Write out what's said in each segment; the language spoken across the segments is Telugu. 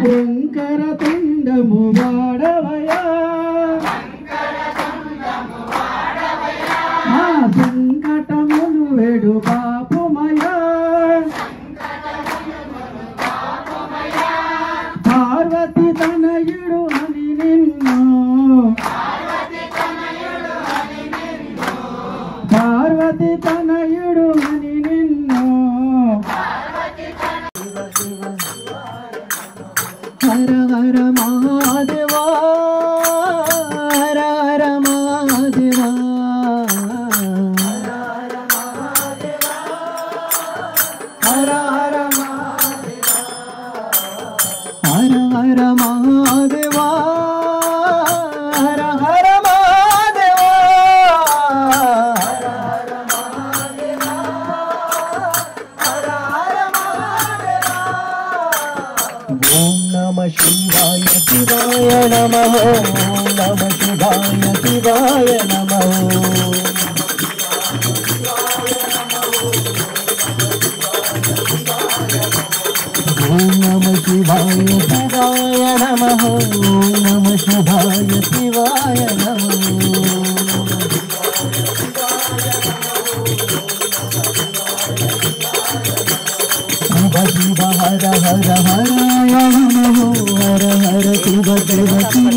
శంకర తుండము వాడవయా మా సంకటములు వెడు పాపుమయా పార్వతి తనయుడు అని నిన్ను పార్వతి తనయుడు అని నిన్ను హర హర మహాదేవా హర హర మహాదేవా హర హర హర మహాదేవా హర హర మహాదేవా ఓం నమ శివాయ శివాయ నమః ఓం నమ శివాయ శివాయ నమః ఓం నమ శివాయ శివాయ నమః ఓం నమ శివాయ శివాయ నమః శివ హర హర హరాయ నమః హర హర శివ శివ శివ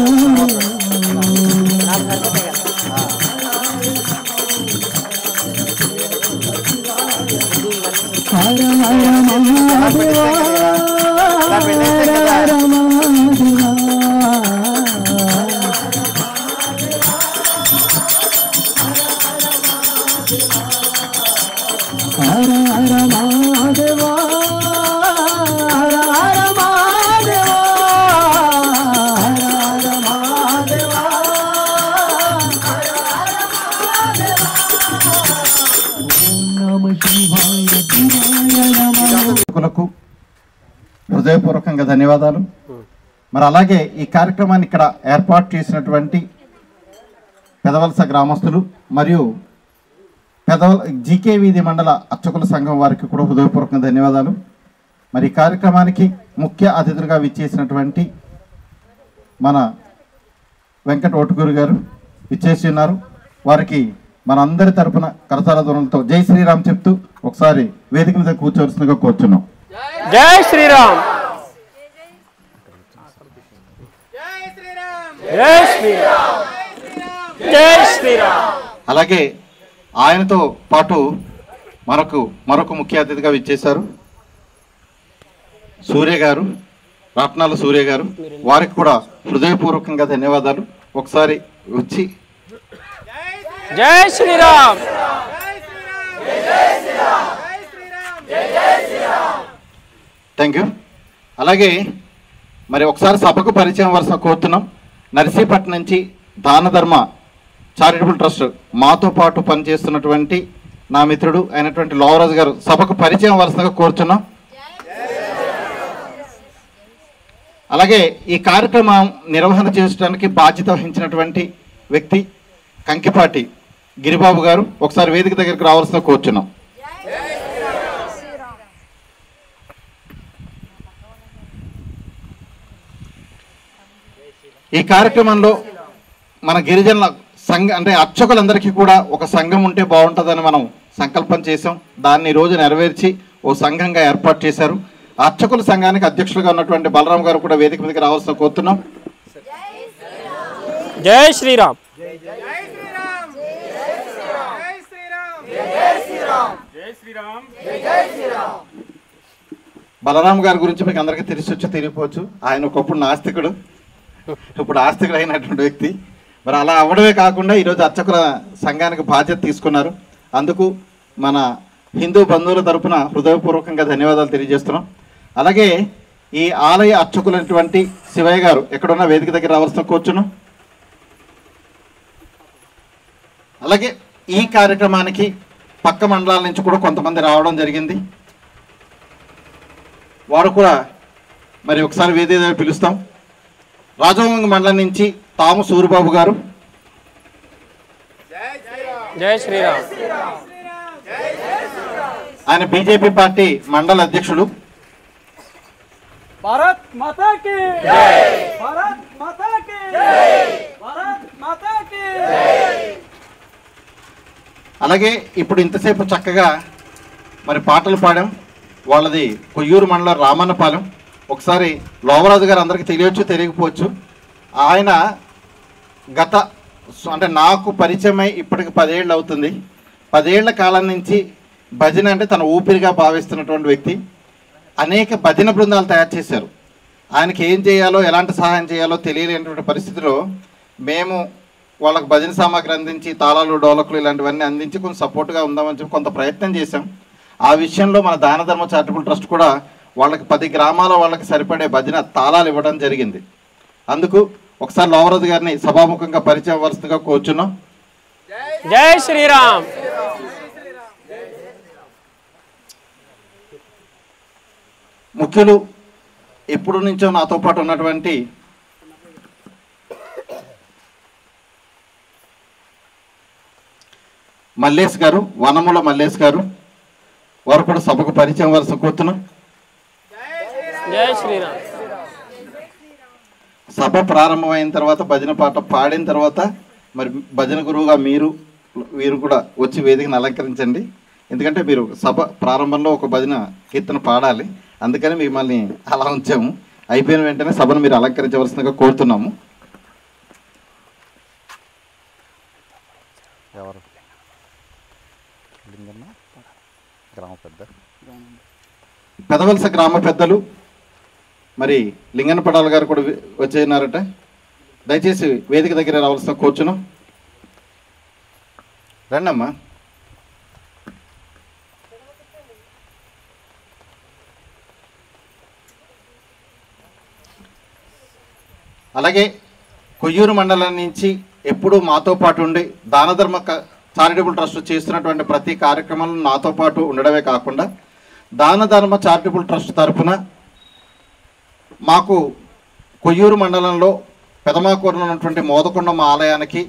హర హర మహాదేవా హర హర మహాదేవా హర హర మహాదేవా హర హర మహాదేవా హర హర మహాదేవా ఓం నమ శివాయ శివాయ నమః. హృదయపూర్వకంగా ధన్యవాదాలు. మరి అలాగే ఈ కార్యక్రమాన్ని ఇక్కడ ఏర్పాటు చేసినటువంటి పెదవలస గ్రామస్తులు మరియు జీకే వీధి మండల అర్చకుల సంఘం వారికి కూడా హృదయపూర్వకంగా ధన్యవాదాలు. మరి ఈ కార్యక్రమానికి ముఖ్య అతిథులుగా విచ్చేసినటువంటి మన వెంకట ఓటుకూరు గారు విచ్చేసి ఉన్నారు. వారికి మన అందరి తరపున కరతాళ ధ్వనులతో జై శ్రీరామ్ చెప్తూ ఒకసారి వేదిక మీద కూర్చోవలసిందిగా కోరుచున్నాం. జై శ్రీరామ్. జై శ్రీరామ్. జై శ్రీరామ్. అలాగే ఆయనతో పాటు మరొక ముఖ్య అతిథిగా విచ్చేశారు సూర్య గారు, రత్నాల సూర్య గారు. వారికి కూడా హృదయపూర్వకంగా ధన్యవాదాలు. ఒకసారి వచ్చి జై శ్రీరామ్. Thank you you. అలాగే మరి ఒకసారి సభకు పరిచయం వరుస కోరుతున్నాం. నర్సీపట్నం నుంచి దాన ధర్మ చారిటబుల్ ట్రస్ట్ మాతో పాటు పనిచేస్తున్నటువంటి నా మిత్రుడు అయినటువంటి లోవరాజు గారు సభకు పరిచయం వరుసగా కోరుతున్నాం. అలాగే ఈ కార్యక్రమం నిర్వహణ చేయడానికి బాధ్యత వహించినటువంటి వ్యక్తి కంకిపాటి గిరిబాబు గారు ఒకసారి వేదిక దగ్గరికి రావాల్సిన కోరుచున్నాం. ఈ కార్యక్రమంలో మన గిరిజనుల సంఘ అంటే అర్చకులందరికీ కూడా ఒక సంఘం ఉంటే బాగుంటుందని మనం సంకల్పం చేసాం. దాన్ని ఈరోజు నెరవేర్చి ఓ సంఘంగా ఏర్పాటు చేశారు. అర్చకుల సంఘానికి అధ్యక్షులుగా ఉన్నటువంటి బలరాం గారు కూడా వేదిక మీదకి రావాల్సిన కోరుతున్నాం. జై శ్రీరామ్. బలరాం గారి గురించి మీకు అందరికీ తెలియపోవచ్చు. ఆయన ఒకప్పుడు నాస్తికుడు, ఇప్పుడు ఆస్తికుడు అయినటువంటి వ్యక్తి. మరి అలా అవ్వడమే కాకుండా ఈరోజు అర్చకుల సంఘానికి బాధ్యత తీసుకున్నారు. అందుకు మన హిందూ బంధువుల తరపున హృదయపూర్వకంగా ధన్యవాదాలు తెలియజేస్తున్నాం. అలాగే ఈ ఆలయ అర్చకులైనటువంటి శివయ్య గారు ఎక్కడున్న వేదిక దగ్గర రావాల్సిన కూర్చున్నాం. అలాగే ఈ కార్యక్రమానికి పక్క మండలాల నుంచి కూడా కొంతమంది రావడం జరిగింది. వారు కూడా మరి ఒకసారి వేదిక దగ్గర పిలుస్తాం. రాజవంగ మండలం నుంచి తాము సూరిబాబు గారు, జై శ్రీరామ్. ఆయన బీజేపీ పార్టీ మండల అధ్యక్షుడు. భారత్ మాతా కీ జై, భారత్ మాతా కీ జై, భారత్ మాతా కీ జై. అలాగే ఇప్పుడు ఇంతసేపు చక్కగా మరి పాటలు పాడాం. వాళ్ళది కొయ్యూరు మండలం రామన్నపాలెం. ఒకసారి లోవరాజు గారు అందరికీ తెలియచ్చు, తెలియకపోవచ్చు. ఆయన గత అంటే నాకు పరిచయమై ఇప్పటికి 10 ఏళ్ళు అవుతుంది. 10 ఏళ్ల కాలం నుంచి భజన అంటే తన ఊపిరిగా భావిస్తున్నటువంటి వ్యక్తి. అనేక భజన బృందాలు తయారు చేశారు. ఆయనకి ఏం చేయాలో, ఎలాంటి సహాయం చేయాలో తెలియలేనటువంటి పరిస్థితిలో మేము వాళ్ళకి భజన సామాగ్రి అందించి, తాళాలు, డోలకులు ఇలాంటివన్నీ అందించి కొంచెం సపోర్ట్గా ఉందామని చెప్పి కొంత ప్రయత్నం చేశాం. ఆ విషయంలో మన దాన ధర్మ చారిటబుల్ ట్రస్ట్ కూడా వాళ్ళకి 10 గ్రామాల వాళ్ళకి సరిపడే భజన తాళాలు ఇవ్వడం జరిగింది. అందుకు ఒకసారి లోవరాజు గారిని సభాముఖంగా పరిచయం వరుసగా కూర్చున్నాం. జై శ్రీరామ్. ముఖ్యులు ఎప్పుడు నుంచో నాతో పాటు ఉన్నటువంటి మల్లేష్ గారు, వనముల మల్లేష్ గారు, వారు కూడా సభకు పరిచయం వరుస కూర్చున్నాం. జై శ్రీరామ్. సభ ప్రారంభమైన తర్వాత భజన పాట పాడిన తర్వాత మరి భజన గురువుగా వీరు కూడా వచ్చి వేదికను అలంకరించండి. ఎందుకంటే మీరు సభ ప్రారంభంలో ఒక భజన కీర్తన పాడాలి. అందుకని మిమ్మల్ని అలా ఉంచాము. అయిపోయిన వెంటనే సభను మీరు అలంకరించవలసిందిగా కోరుతున్నాము. పెదవలస గ్రామ పెద్దలు మరి లింగనపడాల గారు కూడా వచ్చేనారట. దయచేసి వేదిక దగ్గర రావాల్సిన కూర్చున్నాం. రండమ్మా. అలాగే కొయ్యూరు మండలం నుంచి ఎప్పుడూ మాతో పాటు ఉండి దానధర్మ చారిటబుల్ ట్రస్ట్ చేస్తున్నటువంటి ప్రతి కార్యక్రమంలో నాతో పాటు ఉండడమే కాకుండా దాన ధర్మ చారిటబుల్ ట్రస్ట్ తరఫున మాకు కొయ్యూరు మండలంలో పెదమాకూరులో ఉన్నటువంటి మోదకొండమ్మ ఆలయానికి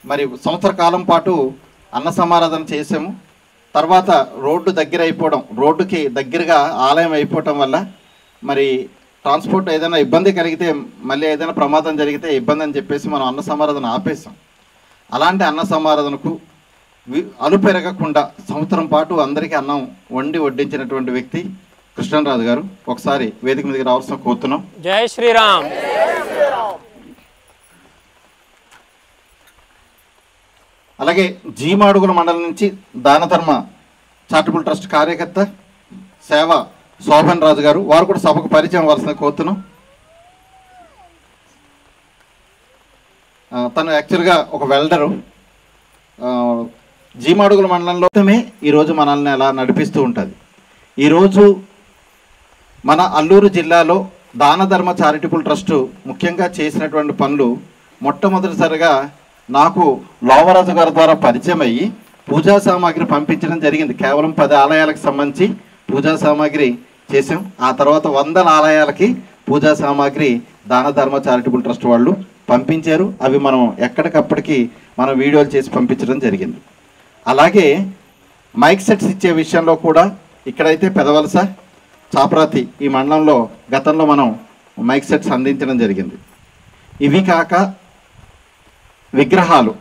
మరి సంవత్సర కాలం పాటు అన్న సమారాధన చేసాము. తర్వాత రోడ్డు దగ్గర అయిపోవడం, రోడ్డుకి దగ్గరగా ఆలయం అయిపోవటం వల్ల మరి ట్రాన్స్పోర్ట్ ఏదైనా ఇబ్బంది కలిగితే, మళ్ళీ ఏదైనా ప్రమాదం జరిగితే ఇబ్బంది అని చెప్పేసి మనం అన్న సమారాధన ఆపేసాం. అలాంటి అన్న సమారాధనకు అలుపెరగకుండా సంవత్సరం పాటు అందరికీ అన్నం వడ్డించినటువంటి వ్యక్తి కృష్ణరాజు గారు. ఒకసారి వేదిక మీదకి రావాల్సిన కోరుతున్నాం. జై శ్రీరామ్. అలాగే జీమాడుగుల మండలం నుంచి దానధర్మ చారిటబుల్ ట్రస్ట్ కార్యకర్త సేవ శోభన్ రాజు గారు, వారు కూడా సభకు పరిచయం అవ్వాల్సిన కోరుతున్నాం. తను యాక్చువల్గా ఒక వెల్డరు. జీమాడుగుల మండలంలో ఈరోజు మనల్ని అలా నడిపిస్తూ ఉంటుంది. ఈరోజు మన అల్లూరు జిల్లాలో దానధర్మ చారిటబుల్ ట్రస్టు ముఖ్యంగా చేసినటువంటి పనులు, మొట్టమొదటిసారిగా నాకు లోవరాజు గారి ద్వారా పరిచయం అయ్యి పూజా సామాగ్రి పంపించడం జరిగింది. కేవలం 10 ఆలయాలకు సంబంధించి పూజా సామాగ్రి చేసాం. ఆ తర్వాత 100 ఆలయాలకి పూజా సామాగ్రి దానధర్మ చారిటబుల్ ట్రస్ట్ వాళ్ళు పంపించారు. అవి మనం ఎక్కడికప్పటికి మనం వీడియోలు చేసి పంపించడం జరిగింది. అలాగే మైక్ సెట్స్ ఇచ్చే విషయంలో కూడా ఇక్కడైతే పెదవలస, చాప్రాతి ఈ మండలంలో గతంలో మనం మైక్ సెట్స్ అందించడం జరిగింది. ఇవి కాక విగ్రహాలు,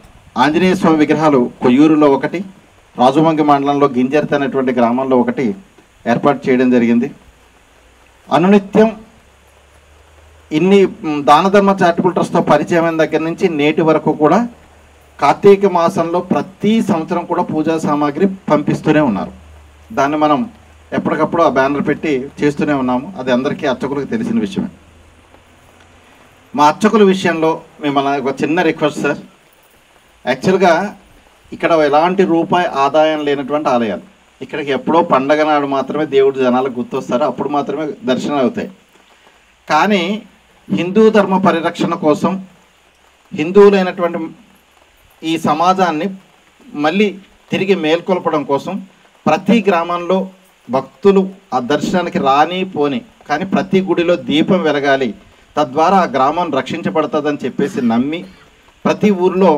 ఆంజనేయ స్వామి విగ్రహాలు కొయ్యూరులో ఒకటి, రాజుమంగి మండలంలో గింజర్తి అనేటువంటి గ్రామంలో ఒకటి ఏర్పాటు చేయడం జరిగింది. అనునిత్యం ఇన్ని దానధర్మ చారిటబుల్ ట్రస్ట్తో పరిచయమైన దగ్గర నుంచి నేటి వరకు కూడా కార్తీక మాసంలో ప్రతి సంవత్సరం కూడా పూజా సామాగ్రి పంపిస్తూనే ఉన్నారు. దాన్ని మనం ఎప్పటికప్పుడు ఆ బ్యానర్ పెట్టి చేస్తూనే ఉన్నాము. అది అందరికీ అర్చకులకు తెలిసిన విషయమే. మా అర్చకుల విషయంలో మిమ్మల్ని ఒక చిన్న రిక్వెస్ట్ సార్. యాక్చువల్గా ఇక్కడ ఎలాంటి రూపాయి ఆదాయం లేనటువంటి ఆలయాలు. ఇక్కడికి ఎప్పుడో పండగ నాడు మాత్రమే దేవుడు జనాలకు గుర్తొస్తారు, అప్పుడు మాత్రమే దర్శనాలు అవుతాయి. కానీ హిందూ ధర్మ పరిరక్షణ కోసం, హిందువులైనటువంటి ఈ సమాజాన్ని మళ్ళీ తిరిగి మేల్కొల్పడం కోసం ప్రతి గ్రామంలో భక్తులు ఆ దర్శనానికి రాని పోని, కానీ ప్రతి గుడిలో దీపం వెలగాలి, తద్వారా ఆ గ్రామం రక్షించబడుతుందని చెప్పేసి నమ్మి ప్రతి ఊరిలో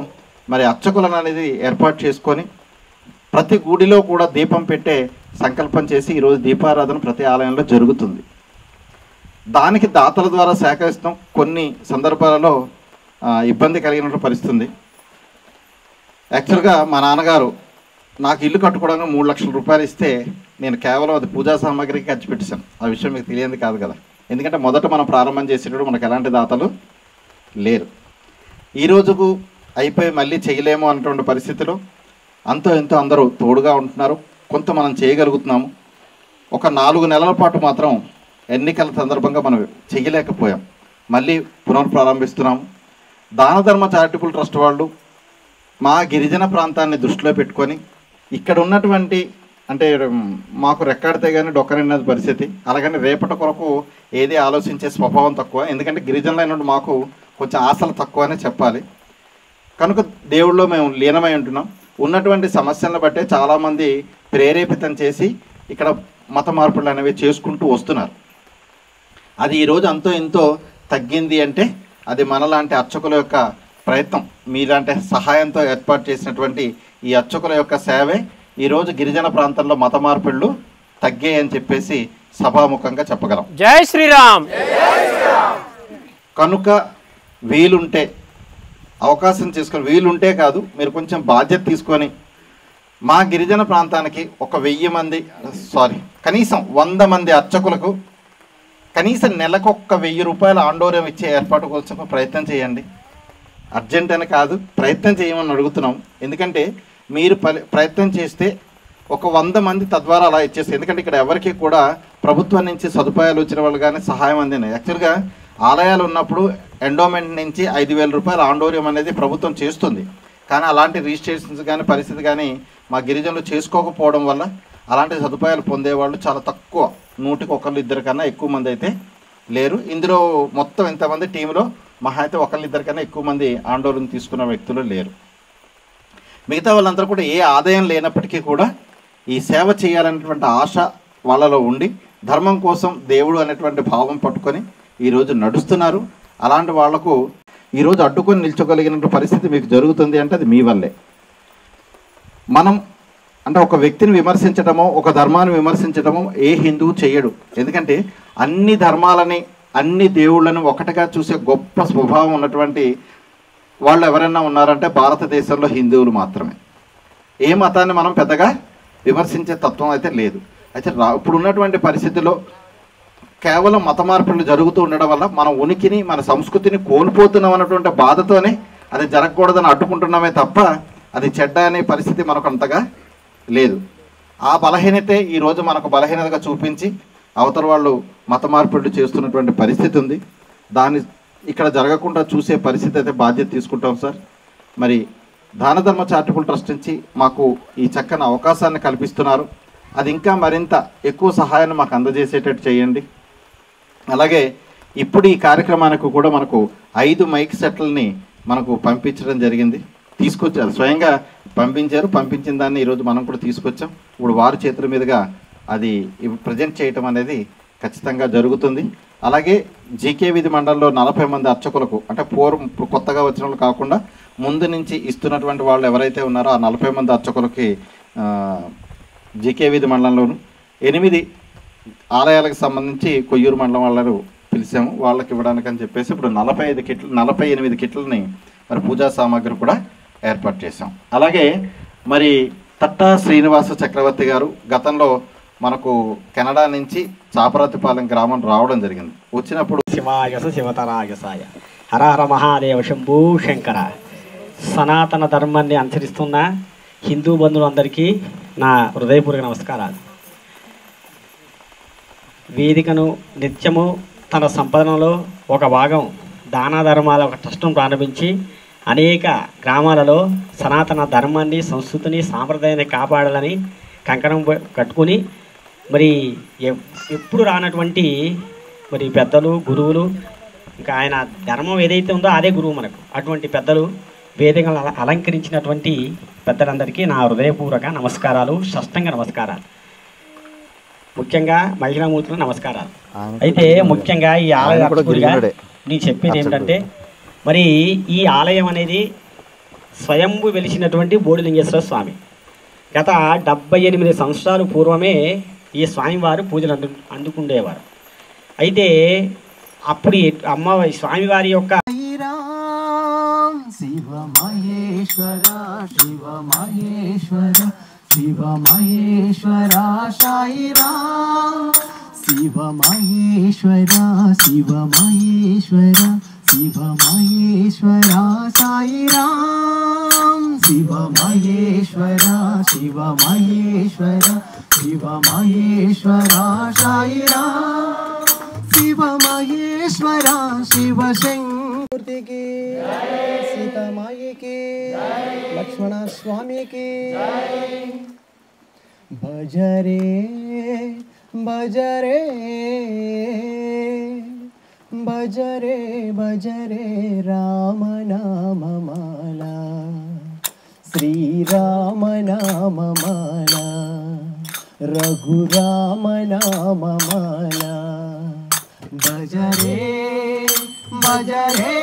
మరి అర్చకులను అనేది ఏర్పాటు చేసుకొని ప్రతి గుడిలో కూడా దీపం పెట్టే సంకల్పం చేసి ఈరోజు దీపారాధన ప్రతి ఆలయంలో జరుగుతుంది. దానికి దాతల ద్వారా సేకరిస్తాం. కొన్ని సందర్భాలలో ఇబ్బంది కలిగినటువంటి పరిస్థితి. యాక్చువల్గా మా నాన్నగారు నాకు ఇల్లు కట్టుకోవడానికి 3 లక్షల రూపాయలు ఇస్తే నేను కేవలం అది పూజా సామాగ్రికి ఖర్చు పెట్టేశాను. ఆ విషయం మీకు తెలియదు కాదు కదా, ఎందుకంటే మొదట మనం ప్రారంభం చేసేటప్పుడు మనకు ఎలాంటి దాతలు లేరు. ఈ రోజుకు అయిపోయి మళ్ళీ చేయలేము అన్నటువంటి పరిస్థితిలో అంతో ఎంతో అందరూ తోడుగా ఉంటున్నారు. కొంత మనం చేయగలుగుతున్నాము. ఒక 4 నెలల పాటు మాత్రం ఎన్నికల సందర్భంగా మనం చేయలేకపోయాం. మళ్ళీ పునఃప్రారంభిస్తున్నాము. దాన ధర్మ చారిటబుల్ ట్రస్ట్ వాళ్ళు మా గిరిజన ప్రాంతాన్ని దృష్టిలో పెట్టుకొని ఇక్కడ ఉన్నటువంటి అంటే మాకు రెక్కాడితే కానీ డొక్కనిన్నది పరిస్థితి. అలాగని రేపటి కొరకు ఏది ఆలోచించే స్వభావం తక్కువ. ఎందుకంటే గిరిజనులైన మాకు కొంచెం ఆశలు తక్కువ అనే చెప్పాలి. కనుక దేవుళ్ళలో మేము లీనమై ఉంటున్నాం. ఉన్నటువంటి సమస్యలను బట్టే చాలామంది ప్రేరేపితం చేసి ఇక్కడ మత మార్పులు అనేవి చేసుకుంటూ వస్తున్నారు. అది ఈరోజు అంతో ఎంతో తగ్గింది అంటే అది మనలాంటి అర్చకుల యొక్క ప్రయత్నం, మీలాంటి సహాయంతో ఏర్పాటు చేసినటువంటి ఈ అర్చకుల యొక్క సేవే ఈరోజు గిరిజన ప్రాంతంలో మత మార్పుళ్ళు తగ్గాయని చెప్పేసి సభాముఖంగా చెప్పగలం. జై శ్రీరామ్. కనుక వీలుంటే అవకాశం చేసుకొని, వీలుంటే కాదు మీరు కొంచెం బాధ్యత తీసుకొని మా గిరిజన ప్రాంతానికి ఒక 1000 మంది కనీసం 100 మంది అర్చకులకు కనీసం నెలకు 1000 రూపాయల ఆండోర్యం ఇచ్చే ఏర్పాటు కోసం ప్రయత్నం చేయండి. అర్జెంట్ అని కాదు, ప్రయత్నం చేయమని అడుగుతున్నాం. ఎందుకంటే మీరు ప్రయత్నం చేస్తే ఒక 100 మంది తద్వారా అలా ఇచ్చేస్తే, ఎందుకంటే ఇక్కడ ఎవరికి కూడా ప్రభుత్వం నుంచి సదుపాయాలు వచ్చిన వాళ్ళు కానీ సహాయం అందినాయి. యాక్చువల్గా ఆలయాలు ఉన్నప్పుడు ఎండోమెంట్ నుంచి 5000 రూపాయల ఆండోర్యం అనేది ప్రభుత్వం చేస్తుంది. కానీ అలాంటి రిజిస్ట్రేషన్స్ కానీ పరిస్థితి కానీ మా గిరిజనులు చేసుకోకపోవడం వల్ల అలాంటి సదుపాయాలు పొందేవాళ్ళు చాలా తక్కువ. 100కి 1-2 కన్నా ఎక్కువ మంది అయితే లేరు. ఇందులో మొత్తం ఎంతమంది టీంలో మహా అయితే 1-2 కన్నా ఎక్కువ మంది ఆందోళన తీసుకున్న వ్యక్తులు లేరు. మిగతా వాళ్ళందరూ కూడా ఏ ఆదాయం లేనప్పటికీ కూడా ఈ సేవ చేయాలనేటువంటి ఆశ వాళ్ళలో ఉండి ధర్మం కోసం దేవుడు అనేటువంటి భావం పట్టుకొని ఈరోజు నడుస్తున్నారు. అలాంటి వాళ్లకు ఈరోజు అడ్డుకొని నిల్చోగలిగిన పరిస్థితి మీకు జరుగుతుంది అంటే అది మీ వల్లే. మనం అంటే ఒక వ్యక్తిని విమర్శించడమో ఒక ధర్మాన్ని విమర్శించడమో ఏ హిందువు చేయడు. ఎందుకంటే అన్ని ధర్మాలని అన్ని దేవుళ్ళను ఒకటిగా చూసే గొప్ప స్వభావం ఉన్నటువంటి వాళ్ళు ఎవరైనా ఉన్నారంటే భారతదేశంలో హిందువులు మాత్రమే. ఏ మతాన్ని మనం పెద్దగా విమర్శించే తత్వం అయితే లేదు. అయితే ఇప్పుడు ఉన్నటువంటి పరిస్థితుల్లో కేవలం మత మార్పులు జరుగుతూ ఉండడం వల్ల మన ఉనికిని మన సంస్కృతిని కోల్పోతున్నాం అన్నటువంటి బాధతోనే అది జరగకూడదని అడ్డుకుంటున్నామే తప్ప అది చెడ్డ అనే పరిస్థితి మనకు అంతగా లేదు. ఆ బలహీనతే ఈరోజు మనకు బలహీనతగా చూపించి అవతల వాళ్ళు మత మార్పులు చేస్తున్నటువంటి పరిస్థితి ఉంది. దాన్ని ఇక్కడ జరగకుండా చూసే పరిస్థితి అయితే బాధ్యత తీసుకుంటాం సార్. మరి దాన ధర్మ చారిటబుల్ ట్రస్ట్ నుంచి మాకు ఈ చక్కని అవకాశాన్ని కల్పిస్తున్నారు. అది ఇంకా మరింత ఎక్కువ సహాయాన్ని మాకు అందజేసేటట్టు చేయండి. అలాగే ఇప్పుడు ఈ కార్యక్రమానికి కూడా మనకు 5 మైక్ సెట్లని మనకు పంపించడం జరిగింది. తీసుకొచ్చారు, స్వయంగా పంపించారు. పంపించిన దాన్ని ఈరోజు మనం కూడా తీసుకొచ్చాం. ఇప్పుడు వారి చేతుల మీదుగా అది ప్రజెంట్ చేయటం అనేది ఖచ్చితంగా జరుగుతుంది. అలాగే జీకే వీధి మండలంలో 40 మంది అర్చకులకు అంటే ఇప్పుడు కొత్తగా వచ్చిన వాళ్ళు కాకుండా ముందు నుంచి ఇస్తున్నటువంటి వాళ్ళు ఎవరైతే ఉన్నారో ఆ 40 మంది అర్చకులకి జీకే వీధి మండలంలోను 8 ఆలయాలకు సంబంధించి కొయ్యూరు మండలం వాళ్ళను పిలిచాము. వాళ్ళకి ఇవ్వడానికి అని చెప్పేసి ఇప్పుడు 48 కిట్లని మరి పూజా సామాగ్రి కూడా ఏర్పాటు చేశాం. అలాగే మరి తట్టా శ్రీనివాస చక్రవర్తి గారు గతంలో మనకు కెనడా నుంచి చాపరాతిపాలెం గ్రామం రావడం జరిగింది. వచ్చినప్పుడు శివాయస శివతరాయసాయ హర హర మహాదేవ శంభూ శంకర. సనాతన ధర్మాన్ని అనుసరిస్తున్న హిందూ బంధువులందరికీ నా హృదయపూర్వక నమస్కారాలు. వేదికను నిత్యము తన సంపాదనలో ఒక భాగం దాన ధర్మాల ఒక ట్రస్ట్ను ప్రారంభించి అనేక గ్రామాలలో సనాతన ధర్మాన్ని సంస్కృతిని సాంప్రదాయాన్ని కాపాడాలని కంకణం కట్టుకుని మరి ఎప్పుడు రానటువంటి మరి పెద్దలు గురువులు ఇంకా ఆయన ధర్మం ఏదైతే ఉందో అదే గురువు మనకు. అటువంటి పెద్దలు వేదికలు అలంకరించినటువంటి పెద్దలందరికీ నా హృదయపూర్వక నమస్కారాలు, షష్టంగ నమస్కారాలు. ముఖ్యంగా మహిళామూర్తులకు నమస్కారాలు. అయితే ముఖ్యంగా ఈ ఆలయ నేను చెప్పేది ఏమిటంటే మరి ఈ ఆలయం అనేది స్వయంభు వెలిసినటువంటి బోడిలింగేశ్వర స్వామి. గత 78 సంవత్సరాల పూర్వమే ఈ స్వామివారు పూజలు అందుకుండేవారు. అయితే అప్పుడు స్వామివారి యొక్క శివ మహేశ్వర శివ మహేశ్వర శివ మహేశ్వర సాయి రామ్ శివ మహేశ్వర శివ మహేశ్వర శివ మహేశ్వర సాయి రామ్ శివ మహేశ్వర శివ మహేశ్వర శివ మహేశ్వర సాయి రామ్ శివ మహేశ్వర శివ శంకర్కి సీతామాయికి లక్ష్మణ స్వామికి భజరే భజరే భజరే భజరే రామనామమాల శ్రీరామనామమాల రఘురామనామమాల భజరే భజరే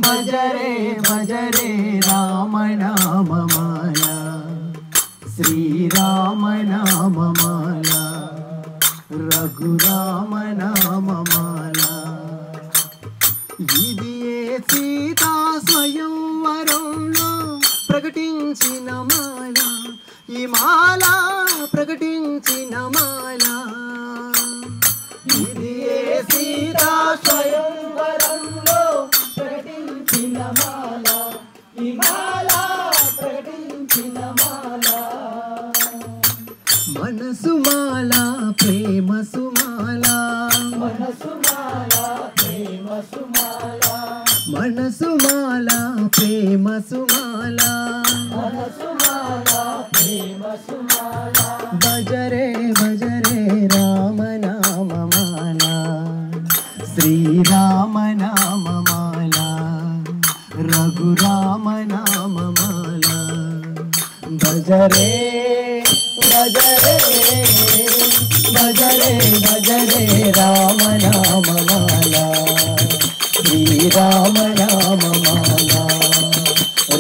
భజరే భజరే రామనామమాల శ్రీరామనామమాల రఘురామనామమాల ఇది సీతా స్వయంవరంలో ప్రకటించిన మాల ఈ మాల ప్రకటించిన మాల ఇది సీతా స్వయంవరంలో ప్రకటించిన మాల ఈ మాల ప్రకటించిన మాల మనసు మాల ప్రేమ సుమాల మనసు మాల ప్రేమ సుమాల మనసు మాల ప్రేమ సుమాల మనసు మాల ప్రేమ సుమాల భజరే భజరే రామనామమాల శ్రీరామనామమాల రఘురామనామమాల భజరే భజరే భజరే భజరే రామనామమాల శ్రీరామనామమాల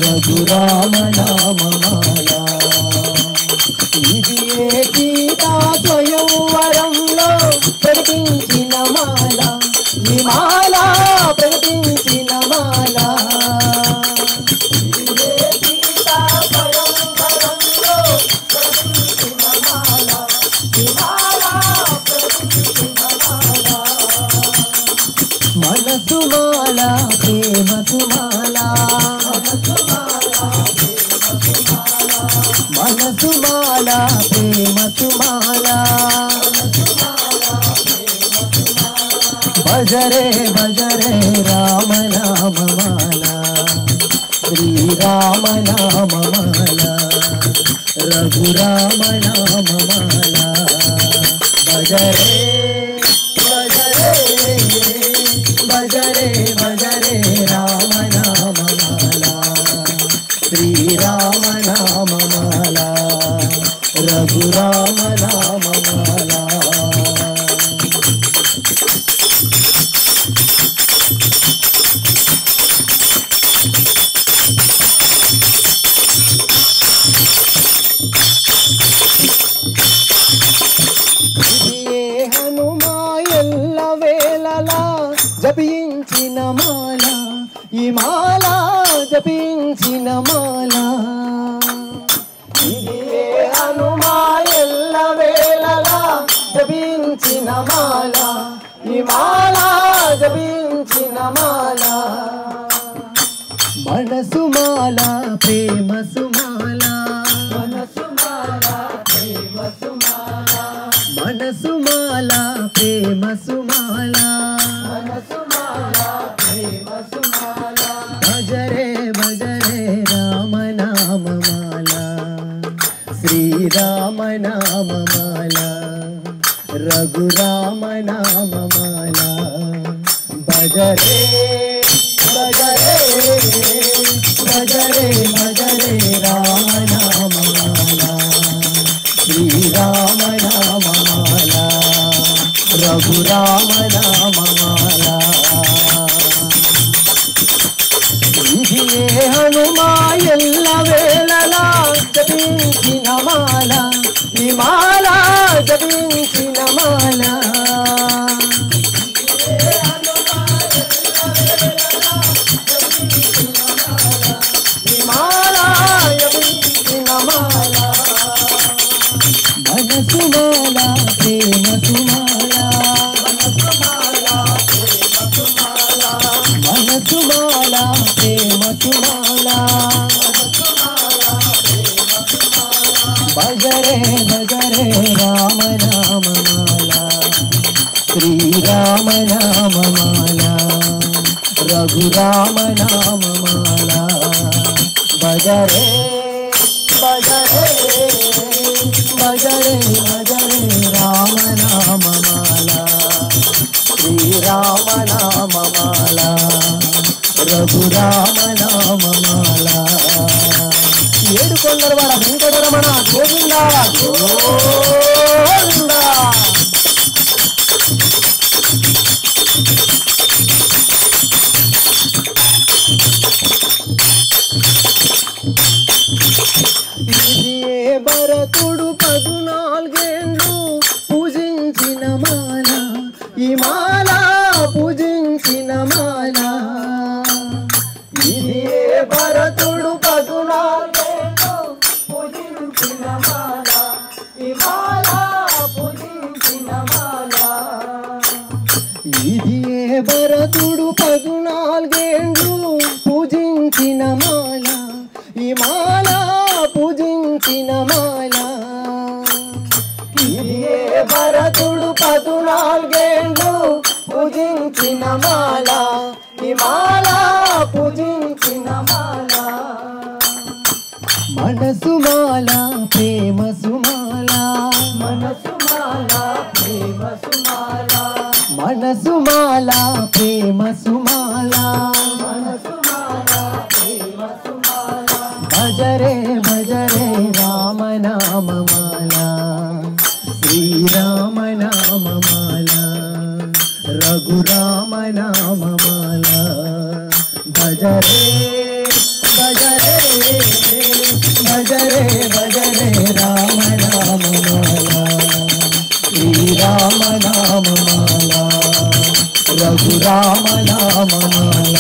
రఘురామనామమాల ఇది సీతా స్వయంవరంలో ప్రకటించిన మాల ఈ మాల ప్రకటించిన మాల మనసు మాల ప్రేమ సుమాల మనసు మాల ప్రేమ సుమాల భజరే భజరే రామనామమాల శ్రీరామనామమాల రఘురామనామమాల భజరే భజరే భజరే భజరే రామనామమాల శ్రీరామనామమాల రఘురామనామమాల జపించిన మాల ఈ మాల జపించిన మాల ఇదే హనుమా ఎల్ల వేళలా జపించిన మాల ఈ మాల జపించిన మాల మనసు మాల ప్రేమ సుమాల మనసు మాల ప్రేమ సుమాల మనసు మాల ప్రేమ సుమాల భజరే భజరే రామనామమాల శ్రీరామనామమాల రఘురామనామమాల భజరే భజరే భజరే భజరే రామనామమాల శ్రీరామనామమాల రఘురామనామమాల జపించిన మాల ఈ మాల జపించిన మాల ఈ మాల జపించిన మాల మనసు మాల ప్రేమ సుమాల మనసు మాల ప్రేమ సుమాల భజరే భజరే రామ నామ మాల శ్రీరామ నామ మాల రఘురామ నామ మాల భజరే భజరే భజరే భజరే రామ నామ మాల శ్రీరామ నామ మాల రఘురామ నామ మాల ఏడు కొందరు వాడ వెంకటరమణ గోవింద గోవింద ఇది భరతుడు 14 ఏళ్ళు పూజించిన మాల ఈ మాల పూజించిన మాల ఇది భరతుడు 14 ఏళ్ళు పూజించిన మాల ఈ మాల పూజించిన మాల ఇది భరతుడు 14 ఏళ్ళు పూజించిన మాల ఈ మాల పూజించిన మాల ఇది భరతుడు 14 ఏళ్ళు పూజించిన మాల ఈ మాల పూజించిన మాల మనసు మాల ప్రేమ సుమాల మనసు మాల ప్రేమ సుమాల మనసు మాల ప్రేమ సుమాల మనసు మాల ప్రేమ సుమాల భజరే భజరే రామ నామ మాల శ్రీరామ నామ మాల రఘురామ నామ మాల భజరే భజరే భజరే భజరే రామ నామ మాల శ్రీరామ నామ మాల రఘురామ నామ మాల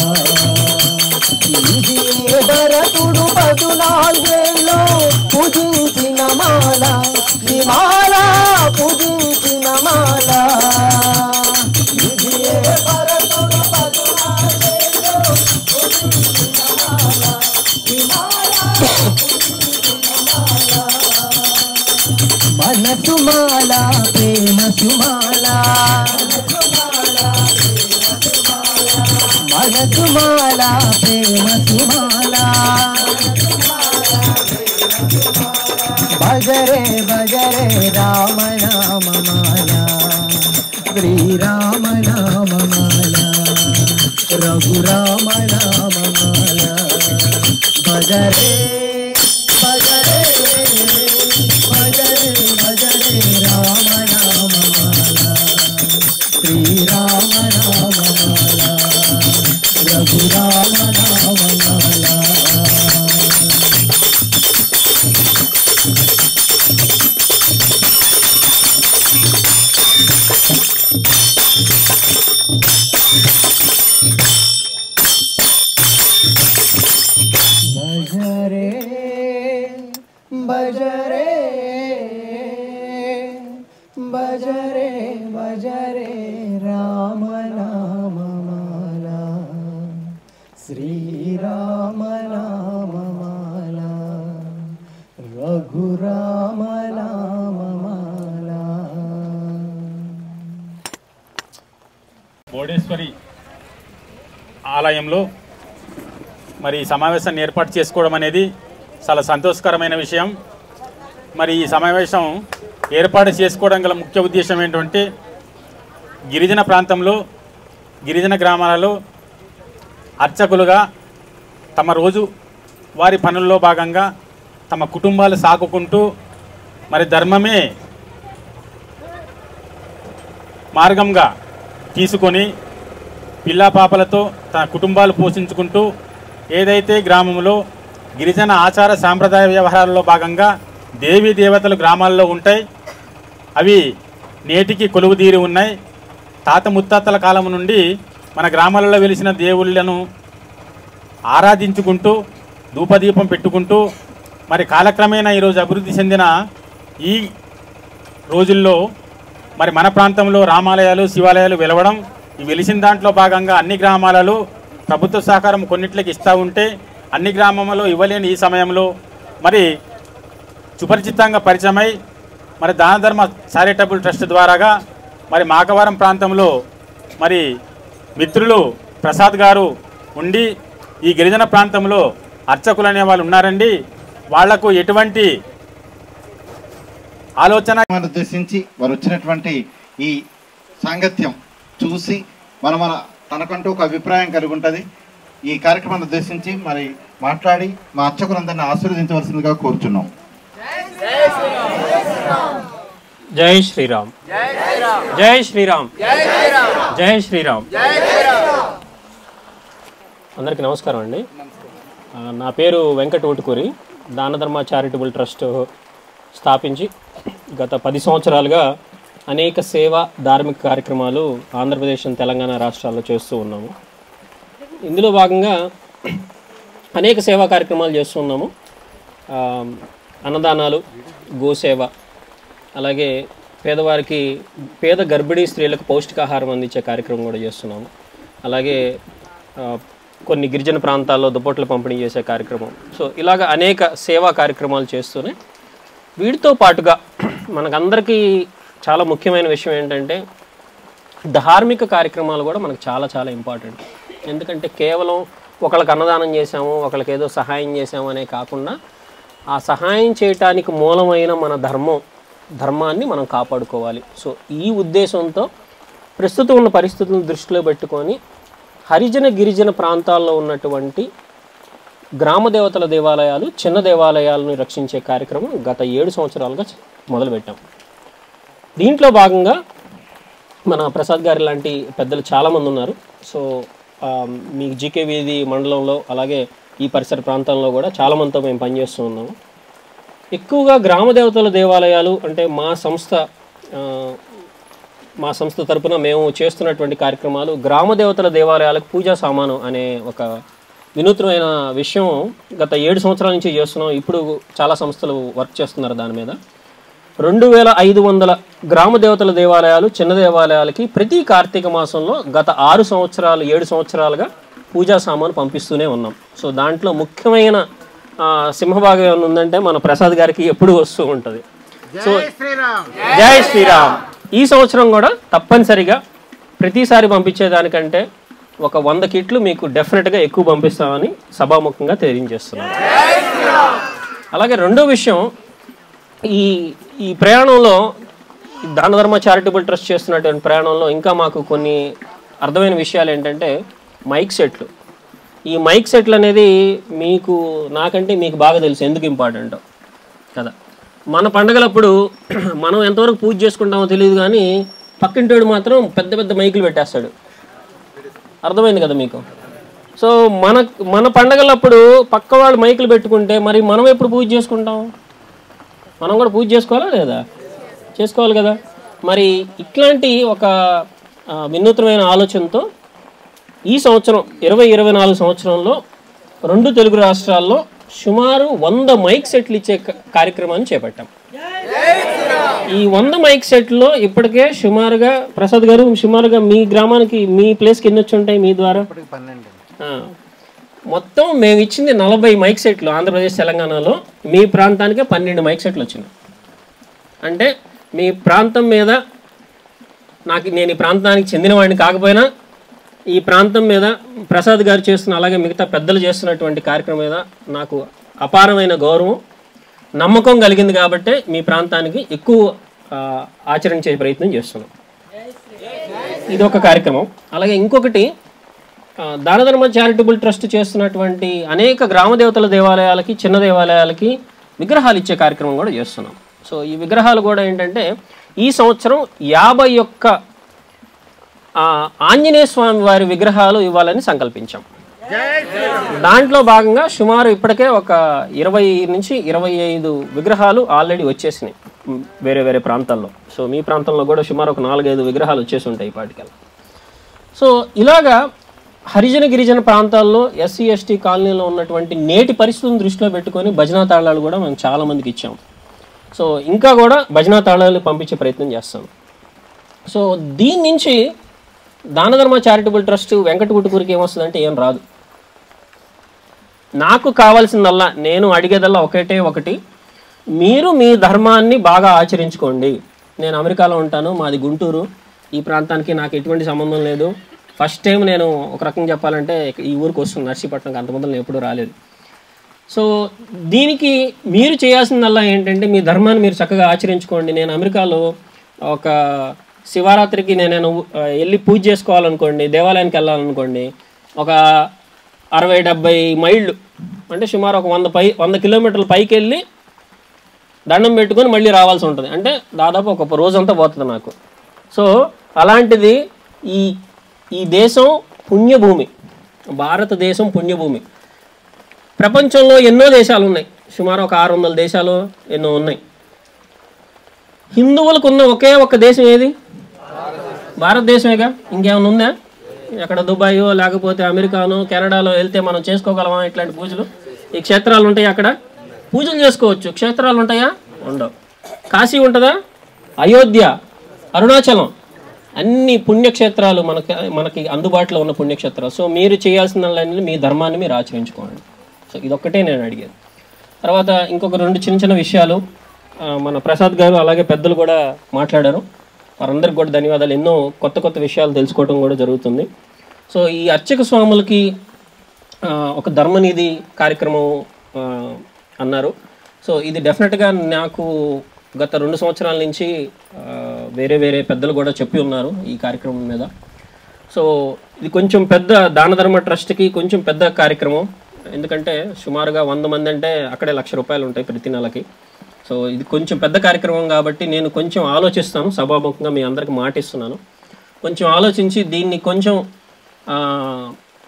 ఇది భరతుడు 14 ఏళ్ళు పూజించిన మాల ఈ మాల పూజించిన మాల ఇది భరతుడు 14 ఏళ్ళు పూజించిన మాల ఈ మాల పూజించిన మాల మనసు మాల ప్రేమ సుమాల మనసు మాల ప్రేమ సుమాల భజరే భజరే రామ నామ మాల శ్రీరామ నామ మాల రఘురామ నామ మాల భజరే భజరే భజరే భజరే రామ నామ మాల శ్రీరామ నామ మాల రఘురామ నామ మాల భజరే భజరే భజరే భజరే రామ నామ మాల శ్రీరామ నామ మాల రఘురామ నామ మాల బోడేశ్వరి ఆలయంలో మరి ఈ సమావేశాన్ని ఏర్పాటు చేసుకోవడం అనేది చాలా సంతోషకరమైన విషయం. మరి ఈ సమావేశం ఏర్పాటు చేసుకోవడం గల ముఖ్య ఉద్దేశం ఏంటంటే గిరిజన ప్రాంతంలో గిరిజన గ్రామాలలో అర్చకులుగా తమ రోజు వారి పనుల్లో భాగంగా తమ కుటుంబాలు సాకుకుంటూ మరి ధర్మమే మార్గంగా తీసుకొని పిల్లా పాపలతో తన కుటుంబాలు పోషించుకుంటూ ఏదైతే గ్రామంలో గిరిజన ఆచార సాంప్రదాయ వ్యవహారాల్లో భాగంగా దేవీ దేవతలు గ్రామాల్లో ఉంటాయి. అవి నేటికి కొలువుదీరి ఉన్నాయి. తాత ముత్తాతల కాలం నుండి మన గ్రామాలలో వెలిసిన దేవుళ్ళను ఆరాధించుకుంటూ ధూపదీపం పెట్టుకుంటూ మరి కాలక్రమేణా ఈరోజు అభివృద్ధి చెందిన ఈ రోజుల్లో మరి మన ప్రాంతంలో రామాలయాలు శివాలయాలు వెలవడం, ఈ వెలిసిన దాంట్లో భాగంగా అన్ని గ్రామాలలో ప్రభుత్వ సహకారం కొన్నిట్లకి ఇస్తూ ఉంటే అన్ని గ్రామాలలో ఇవ్వలేని ఈ సమయంలో మరి సుపరిచితంగా పరిచయమై మరి దానధర్మ చారిటబుల్ ట్రస్ట్ ద్వారాగా మరి మాకవరం ప్రాంతంలో మరి మిత్రులు ప్రసాద్ గారు ఉండి ఈ గిరిజన ప్రాంతంలో అర్చకులు అనే వాళ్ళు ఉన్నారండి. వాళ్లకు ఎటువంటి ఆలోచన ఉద్దేశించి వారు వచ్చినటువంటి ఈ సాంగత్యం చూసి మన తనకంటూ ఒక అభిప్రాయం కలిగి ఉంటుంది. ఈ కార్యక్రమాన్ని ఉద్దేశించి మరి మాట్లాడి మా అర్చకులందరినీ ఆశీర్వదించవలసిందిగా కోరుచున్నాం. జై శ్రీరామ్, జై శ్రీరామ్, జై శ్రీరామ్. అందరికీ నమస్కారం అండి. నా పేరు వెంకట ఊటుకూరి. దానధర్మ చారిటబుల్ ట్రస్ట్ స్థాపించి గత 10 సంవత్సరాలుగా అనేక సేవా ధార్మిక కార్యక్రమాలు ఆంధ్రప్రదేశ్ తెలంగాణ రాష్ట్రాల్లో చేస్తూ ఉన్నాము. ఇందులో భాగంగా అనేక సేవా కార్యక్రమాలు చేస్తున్నాము. అన్నదానాలు, గోసేవ, అలాగే పేదవారికి పేద గర్భిణీ స్త్రీలకు పౌష్టికాహారం అందించే కార్యక్రమం కూడా చేస్తున్నాము. అలాగే కొన్ని గిరిజన ప్రాంతాల్లో దుప్పట్లు పంపిణీ చేసే కార్యక్రమం. సో ఇలాగ అనేక సేవా కార్యక్రమాలు చేస్తూనే వీటితో పాటుగా మనకందరికీ చాలా ముఖ్యమైన విషయం ఏంటంటే ధార్మిక కార్యక్రమాలు కూడా మనకు చాలా చాలా ఇంపార్టెంట్. ఎందుకంటే కేవలం ఒకళ్ళకి అన్నదానం చేసాము, ఒకళ్ళకి ఏదో సహాయం చేసాము అనే కాకుండా ఆ సహాయం చేయటానికి మూలమైన మన ధర్మాన్ని మనం కాపాడుకోవాలి. సో ఈ ఉద్దేశంతో ప్రస్తుతం ఉన్న పరిస్థితులను దృష్టిలో పెట్టుకొని హరిజన గిరిజన ప్రాంతాల్లో ఉన్నటువంటి గ్రామ దేవతల దేవాలయాలు, చిన్న దేవాలయాలను రక్షించే కార్యక్రమం గత 7 సంవత్సరాలుగా మొదలుపెట్టాం. దీంట్లో భాగంగా మన ప్రసాద్ గారి లాంటి పెద్దలు చాలామంది ఉన్నారు. సో మీ జీకే వీధి మండలంలో అలాగే ఈ పరిసర ప్రాంతాల్లో కూడా చాలామందితో మేము పనిచేస్తూ ఉన్నాము. ఎక్కువగా గ్రామ దేవతల దేవాలయాలు అంటే మా సంస్థ తరపున మేము చేస్తున్నటువంటి కార్యక్రమాలు గ్రామ దేవతల దేవాలయాలకు పూజా సామాను అనే ఒక వినూత్నమైన విషయం గత 7 సంవత్సరాల నుంచి చేస్తున్నాం. ఇప్పుడు చాలా సంస్థలు వర్క్ చేస్తున్నారు దాని మీద. 2500 గ్రామ దేవతల దేవాలయాలు, చిన్న దేవాలయాలకి ప్రతి కార్తీక మాసంలో గత 7 సంవత్సరాలుగా పూజా సామాను పంపిస్తూనే ఉన్నాం. సో దాంట్లో ముఖ్యమైన సింహభాగం ఏమైనా ఉందంటే మన ప్రసాద్ గారికి ఎప్పుడు వస్తూ ఉంటుంది. సో జై శ్రీరామ్. ఈ సంవత్సరం కూడా తప్పనిసరిగా ప్రతిసారి పంపించేదానికంటే ఒక 100 కిట్లు మీకు డెఫినెట్గా ఎక్కువ పంపిస్తామని సభాముఖంగా తెలియజేస్తున్నాను. అలాగే రెండో విషయం, ఈ ప్రయాణంలో దానధర్మ చారిటబుల్ ట్రస్ట్ చేస్తున్నటువంటి ప్రయాణంలో ఇంకా మాకు కొన్ని అర్థమైన విషయాలు ఏంటంటే మైక్ సెట్లు. ఈ మైక్ సెట్లు అనేది నాకంటే మీకు బాగా తెలుసు ఎందుకు ఇంపార్టెంటో కదా. మన పండగలప్పుడు మనం ఎంతవరకు పూజ చేసుకుంటామో తెలియదు, కానీ పక్కింటోడు మాత్రం పెద్ద పెద్ద మైకులు పెట్టేస్తాడు. అర్థమైంది కదా మీకు. సో మన పండగలప్పుడు పక్క వాళ్ళు మైకులు పెట్టుకుంటే మరి మనం ఎప్పుడు పూజ చేసుకుంటాం? మనం కూడా పూజ చేసుకోవాలా లేదా? చేసుకోవాలి కదా. మరి ఇట్లాంటి ఒక వినూత్నమైన ఆలోచనతో ఈ సంవత్సరం 2024 సంవత్సరంలో 2 తెలుగు రాష్ట్రాల్లో సుమారు 100 మైక్ సెట్లు ఇచ్చే కార్యక్రమాన్ని చేపట్టాం. ఈ 100 మైక్ సెట్లో ఇప్పటికే సుమారుగా ప్రసాద్ గారు మీ గ్రామానికి మీ ప్లేస్కి ఎన్ని వచ్చి ఉంటాయి మీ ద్వారా? మొత్తం మేము ఇచ్చింది 40 మైక్ సెట్లు. ఆంధ్రప్రదేశ్ తెలంగాణలో మీ ప్రాంతానికే 12 మైక్ సెట్లు వచ్చినాయి. అంటే మీ ప్రాంతం మీద నేను ఈ ప్రాంతానికి చెందినవాడిని కాకపోయినా ఈ ప్రాంతం మీద ప్రసాద్ గారు చేస్తున్న అలాగే మిగతా పెద్దలు చేస్తున్నటువంటి కార్యక్రమం మీద నాకు అపారమైన గౌరవం, నమ్మకం కలిగింది. కాబట్టి మీ ప్రాంతానికి ఎక్కువ ఆచరించే ప్రయత్నం చేస్తున్నాం. ఇది ఒక కార్యక్రమం. అలాగే ఇంకొకటి, దానధర్మ చారిటబుల్ ట్రస్ట్ చేస్తున్నటువంటి అనేక గ్రామ దేవతల దేవాలయాలకి, చిన్న దేవాలయాలకి విగ్రహాలు ఇచ్చే కార్యక్రమం కూడా చేస్తున్నాం. సో ఈ విగ్రహాలు కూడా ఏంటంటే ఈ సంవత్సరం 51 ఆంజనేయ స్వామి వారి విగ్రహాలు ఇవ్వాలని సంకల్పించాం. దాంట్లో భాగంగా సుమారు ఇప్పటికే ఒక 20 నుంచి 25 విగ్రహాలు ఆల్రెడీ వచ్చేసినాయి వేరే వేరే ప్రాంతాల్లో. సో మీ ప్రాంతంలో కూడా సుమారు ఒక 4-5 విగ్రహాలు వచ్చేసి ఉంటాయి ఇప్పటికల్లా. సో ఇలాగా హరిజన గిరిజన ప్రాంతాల్లో ఎస్సీ ఎస్టీ కాలనీలో ఉన్నటువంటి నేటి పరిస్థితులను దృష్టిలో పెట్టుకొని భజనా తాళాలు కూడా మేము చాలామందికి ఇచ్చాము. సో ఇంకా కూడా భజనా తాళాలు పంపించే ప్రయత్నం చేస్తాం. సో దీని నుంచి దానధర్మ చారిటబుల్ ట్రస్ట్ వెంకటగుట్టుకూరికి ఏమొస్తుందంటే ఏం రాదు. నాకు కావాల్సిందల్లా, నేను అడిగేదల్లా ఒకటి, మీరు మీ ధర్మాన్ని బాగా ఆచరించుకోండి. నేను అమెరికాలో ఉంటాను, మాది గుంటూరు, ఈ ప్రాంతానికి నాకు ఎటువంటి సంబంధం లేదు. ఫస్ట్ టైం నేను ఒక రకంగా చెప్పాలంటే ఈ ఊరికి వస్తుంది, నర్సీపట్నంకి. అంతమంది నేను ఎప్పుడూ రాలేదు. సో దీనికి మీరు చేయాల్సిందల్లా ఏంటంటే మీ ధర్మాన్ని మీరు చక్కగా ఆచరించుకోండి. నేను అమెరికాలో ఒక శివరాత్రికి నేను వెళ్ళి పూజ చేసుకోవాలనుకోండి, దేవాలయానికి వెళ్ళాలనుకోండి, ఒక 60-70 మైళ్ళు అంటే సుమారు ఒక 100 కిలోమీటర్ల పైకి వెళ్ళి దండం పెట్టుకొని మళ్ళీ రావాల్సి ఉంటుంది. అంటే దాదాపు ఒక రోజంతా పోతుంది నాకు. సో అలాంటిది ఈ దేశం పుణ్యభూమి, భారతదేశం పుణ్యభూమి. ప్రపంచంలో ఎన్నో దేశాలు ఉన్నాయి, సుమారు ఒక 600 దేశాలు ఎన్నో ఉన్నాయి. హిందువులకు ఉన్న ఒకే ఒక్క దేశం ఏది? భారతదేశమేగా. ఇంకేమైనా ఉందా? ఎక్కడ దుబాయో లేకపోతే అమెరికానో కెనడాలో వెళ్తే మనం చేసుకోగలమా ఇట్లాంటి పూజలు? ఈ క్షేత్రాలు ఉంటాయి, అక్కడ పూజలు చేసుకోవచ్చు. క్షేత్రాలు ఉంటాయా? ఉండవు. కాశీ ఉంటుందా? అయోధ్య, అరుణాచలం, అన్ని పుణ్యక్షేత్రాలు మనకి అందుబాటులో ఉన్న పుణ్యక్షేత్రాలు. సో మీరు చేయాల్సిన మీ ధర్మాన్ని మీరు ఆచరించుకోండి. సో ఇదొక్కటే నేను అడిగాను. తర్వాత ఇంకొక 2 చిన్న విషయాలు మన ప్రసాద్ గారు అలాగే పెద్దలు కూడా మాట్లాడారు. వారందరికి కూడా ధన్యవాదాలు. ఎన్నో కొత్త విషయాలు తెలుసుకోవడం కూడా జరుగుతుంది. సో ఈ అర్చక స్వాములకి ఒక ధర్మనిధి కార్యక్రమం అన్నారు. సో ఇది డెఫినెట్గా నాకు గత 2 సంవత్సరాల నుంచి వేరే పెద్దలు కూడా చెప్పి ఉన్నారు ఈ కార్యక్రమం మీద. సో ఇది కొంచెం పెద్ద దానధర్మ ట్రస్ట్కి కొంచెం పెద్ద కార్యక్రమం. ఎందుకంటే సుమారుగా 100 మంది అంటే అక్కడే ₹1,00,000 ఉంటాయి ప్రతి నెలకి. సో ఇది కొంచెం పెద్ద కార్యక్రమం కాబట్టి నేను కొంచెం ఆలోచిస్తాను, సభాముఖంగా మీ అందరికి మాటిస్తున్నాను. కొంచెం ఆలోచించి దీన్ని కొంచెం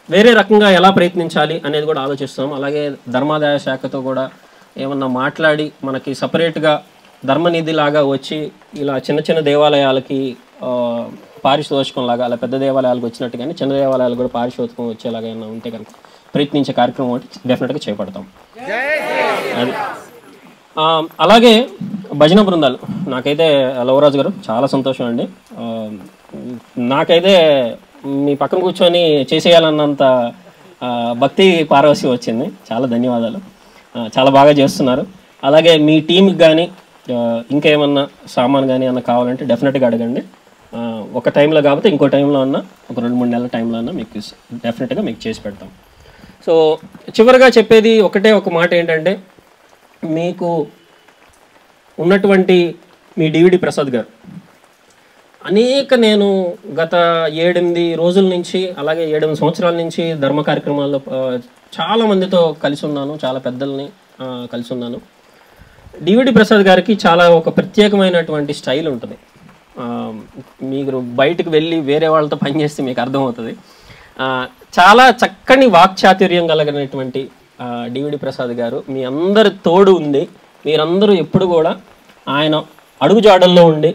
వేరే రకంగా ఎలా ప్రయత్నించాలి అనేది కూడా ఆలోచిస్తాం. అలాగే ధర్మాదాయ శాఖతో కూడా ఏమన్నా మాట్లాడి మనకి సపరేట్గా ధర్మనిధి లాగా వచ్చి ఇలా చిన్న దేవాలయాలకి పారితోషికం లాగా, అలా పెద్ద దేవాలయాలకు వచ్చినట్టు కానీ చిన్న దేవాలయాలు కూడా పారితోషికం వచ్చేలాగా ఏమైనా ఉంటే కనుక ప్రయత్నించే కార్యక్రమం ఒకటి డెఫినెట్గా చేపడతాం. అది అలాగే భజన బృందాలు నాకైతే లవరాజు గారు చాలా సంతోషం అండి. నాకైతే మీ పక్కన కూర్చొని చేసేయాలన్నంత భక్తి పారవశ్యం వచ్చింది. చాలా ధన్యవాదాలు. చాలా బాగా చేస్తున్నారు. అలాగే మీ టీంకి కానీ ఇంకా ఏమన్నా సామాన్ కానీ ఏమన్నా కావాలంటే డెఫినెట్గా అడగండి. ఒక టైంలో కాకపోతే ఇంకో టైంలో అన్నా ఒక 2-3 నెలల టైంలో అన్నా మీకు డెఫినెట్గా మీకు చేసి పెడతాం. సో చివరిగా చెప్పేది ఒక మాట ఏంటంటే, మీకు ఉన్నటువంటి మీ డివిడి ప్రసాద్ గారు నేను గత 7-8 రోజుల నుంచి అలాగే 7-8 సంవత్సరాల నుంచి ధర్మ కార్యక్రమాల్లో చాలా మందితో కలిసి ఉన్నాను, చాలా పెద్దల్ని కలిసి ఉన్నాను. డివిడి ప్రసాద్ గారికి చాలా ఒక ప్రత్యేకమైనటువంటి స్టైల్ ఉంటుంది. మీరు బయటకు వెళ్ళి వేరే వాళ్ళతో పనిచేస్తే మీకు అర్థమవుతుంది. చాలా చక్కని వాక్చాతుర్యం కలిగినటువంటి డివిడి ప్రసాద్ గారు మీ అందరి తోడు ఉంది. మీరందరూ ఎప్పుడు కూడా ఆయన అడుగుజాడల్లో ఉండి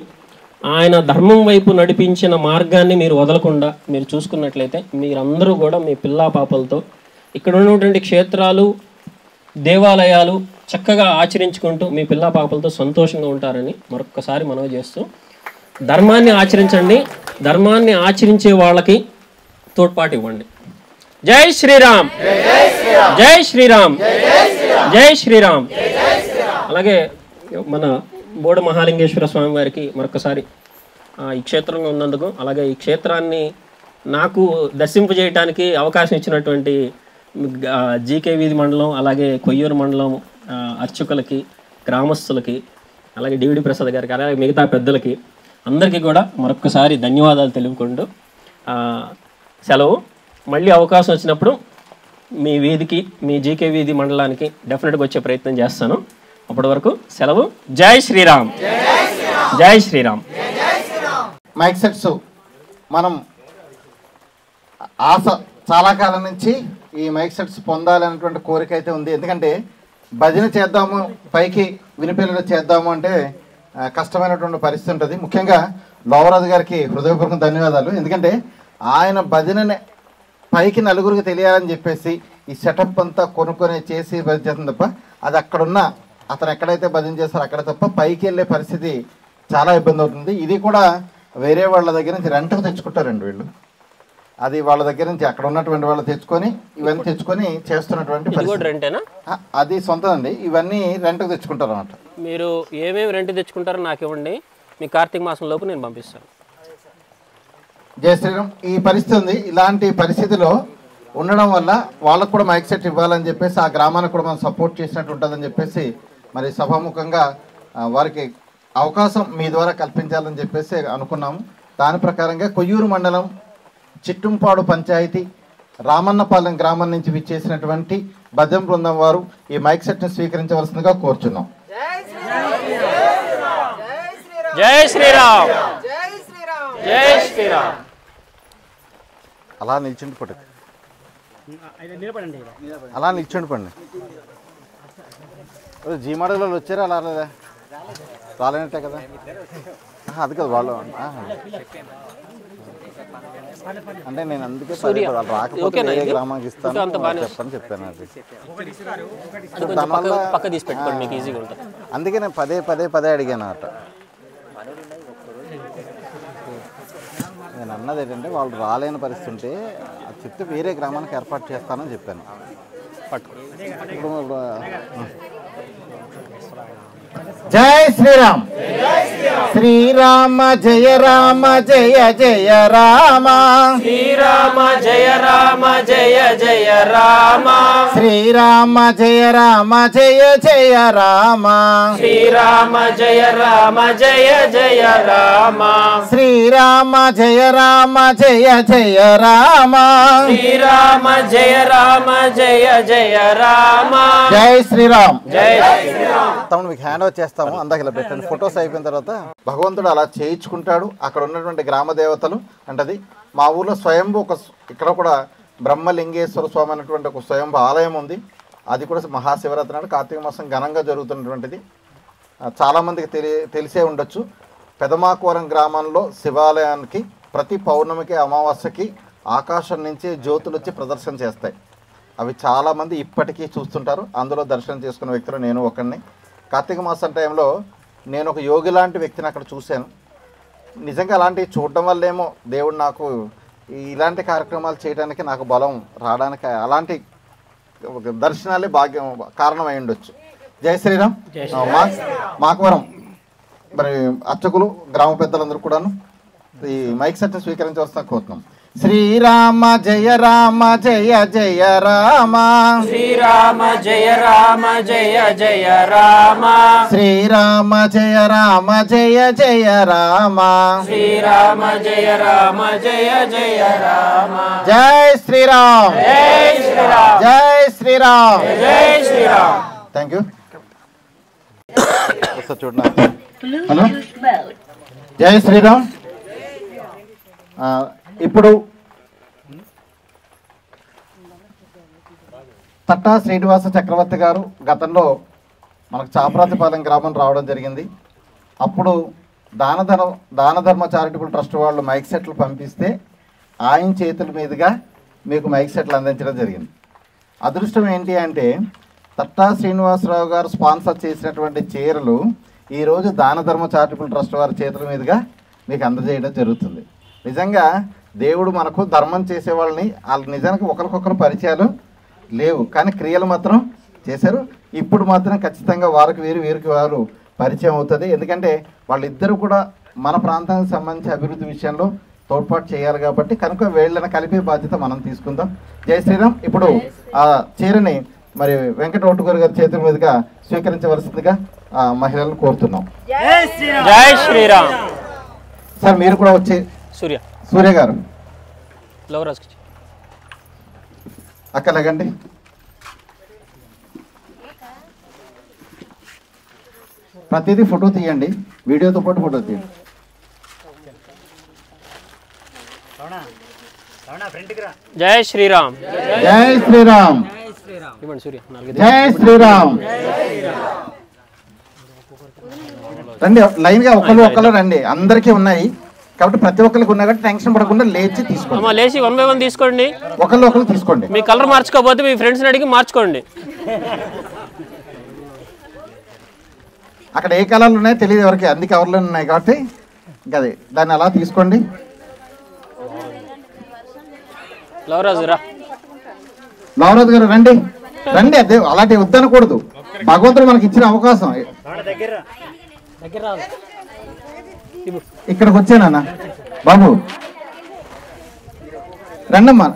ఆయన ధర్మం వైపు నడిపించిన మార్గాన్ని మీరు వదలకుండా మీరు చూసుకున్నట్లయితే మీరందరూ కూడా మీ పిల్లా పాపలతో ఇక్కడ ఉన్నటువంటి క్షేత్రాలు దేవాలయాలు చక్కగా ఆచరించుకుంటూ మీ పిల్లా పాపలతో సంతోషంగా ఉంటారని మరొక్కసారి మనవి చేస్తూ, ధర్మాన్ని ఆచరించండి, ధర్మాన్ని ఆచరించే వాళ్ళకి తోడ్పాటు ఇవ్వండి. జై శ్రీరామ్, జై శ్రీరామ్, జై శ్రీరామ్. అలాగే మన బోడ మహాలింగేశ్వర స్వామి వారికి మరొకసారి ఈ క్షేత్రంలో ఉన్నందుకు, అలాగే ఈ క్షేత్రాన్ని నాకు దర్శింపజేయడానికి అవకాశం ఇచ్చినటువంటి జీకే వీధి మండలం అలాగే కొయ్యూరు మండలం అర్చకులకి, గ్రామస్తులకి, అలాగే డివిడి ప్రసాద్ గారికి, అలాగే మిగతా పెద్దలకి అందరికీ కూడా మరొకసారి ధన్యవాదాలు తెలుపుకుంటూ సెలవు. మళ్ళీ అవకాశం వచ్చినప్పుడు మీ వీధికి, మీ జీకే వీధి మండలానికి డెఫినెట్గా వచ్చే ప్రయత్నం చేస్తాను. అప్పటి వరకు సెలవు. జై శ్రీరామ్, జై శ్రీరామ్. మైక్ సెట్స్ మనం ఆశ చాలా కాలం నుంచి ఈ మైక్ సెట్స్ పొందాలనేటువంటి కోరిక అయితే ఉంది. ఎందుకంటే భజన చేద్దాము, పైకి వినిపించేలా చేద్దాము అంటే కష్టమైనటువంటి పరిస్థితి ఉంటుంది. ముఖ్యంగా లోవరాజు గారికి హృదయపూర్వక ధన్యవాదాలు. ఎందుకంటే ఆయన భజనని పైకి నలుగురికి తెలియాలని చెప్పేసి ఈ సెటప్ అంతా కొనుక్కొని చేసి భజన చేస్తుంది తప్ప, అది అక్కడున్న అతను ఎక్కడైతే భజన చేస్తారో అక్కడ తప్ప పైకి వెళ్ళే పరిస్థితి చాలా ఇబ్బంది అవుతుంది. ఇది కూడా వేరే వాళ్ళ దగ్గర నుంచి రెంట్కి తెచ్చుకుంటారండి వీళ్ళు. అది వాళ్ళ దగ్గర నుంచి అక్కడ ఉన్నటువంటి వాళ్ళు తెచ్చుకొని ఇవన్నీ తెచ్చుకొని చేస్తున్నటువంటి రెంటేనా? అది సొంతం అండి. ఇవన్నీ రెంట్కి తెచ్చుకుంటారు అన్నమాట. మీరు ఏమేమి రెంట్ తెచ్చుకుంటారో నాకు ఇవ్వండి, మీ కార్తీక మాసం లోపు నేను పంపిస్తాను. జయ శ్రీరామ్. ఈ పరిస్థితి ఉంది. ఇలాంటి పరిస్థితిలో ఉండడం వల్ల వాళ్ళకు కూడా మైక్ సెట్ ఇవ్వాలని చెప్పేసి ఆ గ్రామానికి కూడా మనం సపోర్ట్ చేసినట్టు ఉంటుందని చెప్పేసి మరి సభాముఖంగా వారికి అవకాశం మీ ద్వారా కల్పించాలని చెప్పేసి అనుకున్నాము. దాని ప్రకారంగా కొయ్యూరు మండలం చిట్టుంపాడు పంచాయతీ రామన్నపాలెం గ్రామం నుంచి విచ్చేసినటువంటి భజన బృందం వారు ఈ మైక్ సెట్ని స్వీకరించవలసిందిగా కోరుచున్నాం. జై శ్రీరామ్, జై శ్రీరామ్. అలా నిల్చుండి పడు, అలా నిల్చుండి పండి. జీమాడలో వచ్చారా? అలా రాలేనట్టే కదా. అది కదా వాళ్ళు అంటే నేను అందుకే రాకపోతే వేరే గ్రామానికి ఇస్తాను చెప్పని చెప్పాను. అది అందుకే నేను పదే అడిగాను అట. నేను అన్నది ఏంటంటే వాళ్ళు రాలేని పరిస్థితి ఉంటే అది చెప్తే వేరే గ్రామానికి ఏర్పాటు చేస్తానని చెప్పాను. జై శ్రీరామ్. శ్రీరామ జయ రామ జయ జయ రామ, శ్రీరామ జయ రామ జయ జయ రామ, శ్రీరామ జయ రామ జయ జయ రామ, శ్రీరామ జయ రామ జయ జయ రామ, శ్రీరామ జయ రామ జయ జయ రామ, శ్రీరామ జయ రామ జయ జయ రామ. జై శ్రీరామ్. జై శ్రీరామ్. తమను మీకు హ్యాండ్ ఓవర్ చేస్తాము. అందాక ఇలా పెట్టండి. ఫొటోస్ అయిపోయిన తర్వాత భగవంతుడు అలా చేయించుకుంటాడు. అక్కడ ఉన్నటువంటి గ్రామ దేవతలు అంటది. మా ఊర్లో స్వయంభూ ఇక్కడ కూడా బ్రహ్మలింగేశ్వర స్వామి అనేటువంటి ఒక స్వయంభూ ఆలయం ఉంది. అది కూడా మహాశివరాత్రి నాడు కార్తీక మాసం ఘనంగా జరుగుతున్నటువంటిది. చాలామందికి తెలిసే ఉండొచ్చు. పెదమాకవరం గ్రామంలో శివాలయానికి ప్రతి పౌర్ణమికి అమావాస్యకి ఆకాశం నుంచి జ్యోతులు వచ్చి ప్రదర్శన చేస్తాయి. అవి చాలామంది ఇప్పటికీ చూస్తుంటారు. అందులో దర్శనం చేసుకున్న వ్యక్తులు నేను ఒకరిని. కార్తీక మాసం టైంలో నేను ఒక యోగి లాంటి వ్యక్తిని అక్కడ చూశాను. నిజంగా అలాంటివి చూడడం వల్లేమో దేవుడు నాకు ఇలాంటి కార్యక్రమాలు చేయడానికి నాకు బలం రావడానికి అలాంటి దర్శనాలే భాగ్యం కారణమై ఉండొచ్చు. జై శ్రీరామ్. మాకవరం మరి అర్చకులు గ్రామ పెద్దలందరూ కూడాను ఈ మైక్ సెట్ని స్వీకరించవలసిన కోరుతున్నాం. శ్రీరామ జయ రామ జయ జయ రామ, శ్రీరామ జయ రామ జయ జయ రామ, శ్రీరామ జయ రామ జయ జయ రామ, శ్రీరామ జయ రామ జయ జయ రామ. జై శ్రీరామ్. జై శ్రీరామ్. జై శ్రీరామ్. జై శ్రీరామ్. థ్యాంక్ యూ. చూడండి. హలో. జై శ్రీరామ్. ఇప్పుడు తట్టా శ్రీనివాస చక్రవర్తి గారు గతంలో మనకు చాపరాతిపాలెం గ్రామం రావడం జరిగింది. అప్పుడు దాన ధర్మ చారిటబుల్ ట్రస్ట్ వాళ్ళు మైక్ సెట్లు పంపిస్తే ఆయన చేతుల మీదుగా మీకు మైక్ సెట్లు అందించడం జరిగింది. అదృష్టం ఏంటి అంటే తట్టా శ్రీనివాసరావు గారు స్పాన్సర్ చేసినటువంటి చీరలు ఈరోజు దాన ధర్మ చారిటబుల్ ట్రస్ట్ వారి చేతుల మీదుగా మీకు అందజేయడం జరుగుతుంది. నిజంగా దేవుడు మనకు ధర్మం చేసే వాళ్ళని వాళ్ళు నిజానికి ఒకరికొకరు పరిచయాలు లేవు, కానీ క్రియలు మాత్రం చేశారు. ఇప్పుడు మాత్రం ఖచ్చితంగా వారికి వీరికి వారు పరిచయం అవుతుంది. ఎందుకంటే వాళ్ళిద్దరూ కూడా మన ప్రాంతానికి సంబంధించి అభివృద్ధి విషయంలో తోడ్పాటు చేయాలి కాబట్టి కనుక వీళ్ళని కలిపే బాధ్యత మనం తీసుకుందాం. జై శ్రీరామ్. ఇప్పుడు ఆ చీరని మరి వెంకటోట్టుగారు గారి చేతుల మీదుగా స్వీకరించవలసిందిగా మహిళలను కోరుతున్నాం. జై శ్రీరామ్. సార్ మీరు కూడా వచ్చి సూర్య గారు అక్కలేగండి. ప్రతిదీ ఫోటో తీయండి, వీడియోతో పాటు ఫోటో తీయండి. జై శ్రీరామ్. జై శ్రీరామ్. ఇవ్వండి సూర్య. జై శ్రీరామ్. రండి లైన్గా ఒకళ్ళు రండి. అందరికీ ఉన్నాయి కాబట్టి ప్రతి ఒక్కరికి ఉన్నా కాబట్టి టెన్షన్ పడకుండా లేచి తీసుకోండి. లేచి 1 by 1 తీసుకోండి. ఒకళ్ళు తీసుకోండి. మీ కలర్ మార్చుకోకపోతే మీ ఫ్రెండ్స్ని అడిగి మార్చుకోండి. అక్కడ ఏ కలర్లు ఉన్నాయో తెలియదు ఎవరికి, అన్ని కవర్లు ఉన్నాయి కాబట్టి అది దాన్ని అలా తీసుకోండి. లవరాజు గారు రండి రండి. అదే అలాంటి వద్దనకూడదు, భగవంతుడు మనకి ఇచ్చిన అవకాశం. ఇక్కడికి వచ్చానన్నా బాబు రండమ్మా,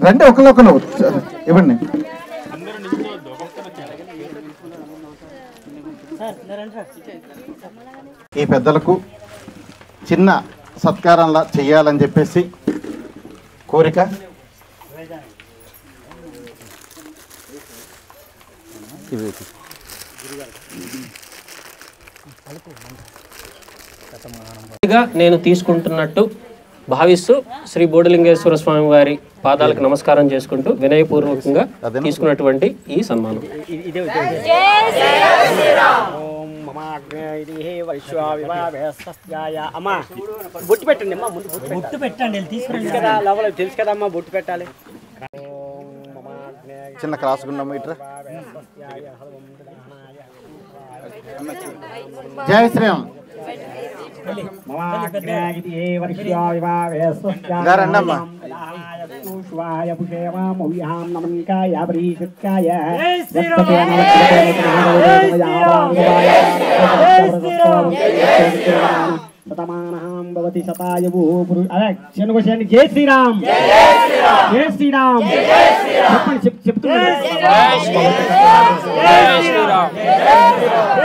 రండి ఒకళ్ళు ఇవ్వండి. ఈ పెద్దలకు చిన్న సత్కారంలా చెయ్యాలని చెప్పేసి కోరిక. నేను తీసుకుంటున్నట్టు భావిస్తూ శ్రీ బోడిలింగేశ్వర స్వామి వారి పాదాలకు నమస్కారం చేసుకుంటూ వినయపూర్వకంగా తీసుకున్నటువంటి ఈ సన్మానం. బొట్టు పెట్టండి అమ్మా, ముందు బొట్టు పెట్టండి. తెలుసు కదా అమ్మా, బొట్టు పెట్టాలి. చిన్న క్రాస్ గుండమ్మ ఇట్రా. జై శ్రీరామ్. రండమ్మా. శతమానభవతి శతాయుః శనుగోశాన్ని. జై శ్రీరామ్. జై శ్రీరామ్. చెప్పండి, చెప్తున్నాను. జై శ్రీరామ్.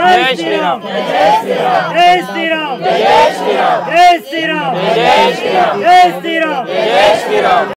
జై శ్రీరామ్. జై శ్రీరామ్. జై శ్రీరామ్. జై శ్రీరామ్. జై శ్రీరామ్. జై శ్రీరామ్. జై శ్రీరామ్. జై శ్రీరామ్.